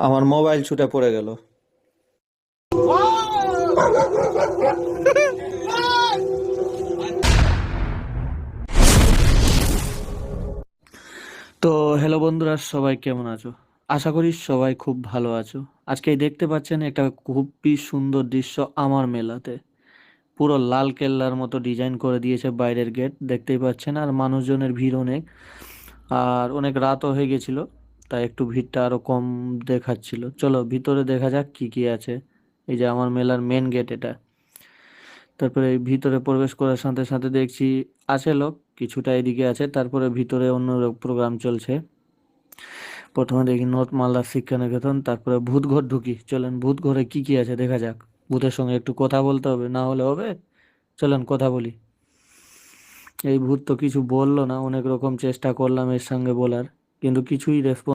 আমার মোবাইল ছুটে পড়ে গেল। তো হ্যালো বন্ধুরা, সবাই কেমন আছো? আশা করি সবাই খুব ভালো আছো। আজকে এই দেখতে পাচ্ছেন একটা খুবই সুন্দর দৃশ্য আমার মেলাতে। পুরো লাল কেল্লার মতো ডিজাইন করে দিয়েছে বাইরের গেট, দেখতেই পাচ্ছেন। আর মানুষজনের ভিড় অনেক, আর অনেক রাতও হয়ে গেছিল, তাই একটু ভিড়টা আরো কম দেখাচ্ছিল। চলো ভিতরে দেখা যাক কি কি আছে। এই যে আমার মেলার মেন গেট এটা। তারপরে এই ভিতরে প্রবেশ করার সাথে সাথে দেখছি আছে লোক কিছুটা, এদিকে আছে, তারপরে ভিতরে অন্য প্রোগ্রাম চলছে। প্রথমে দেখি নর্থ মালদা শিক্ষা নিকেতন, তারপরে ভূত ঘর ঢুকি। চলেন ভূত ঘরে কি কি আছে দেখা যাক। ভূতের সঙ্গে একটু কথা বলতে হবে, না হলে হবে? চলেন কথা বলি। এই ভূত তো কিছু বললো না, অনেক রকম চেষ্টা করলাম এর সঙ্গে বলার, কিন্তু কিছুই রেসপন্স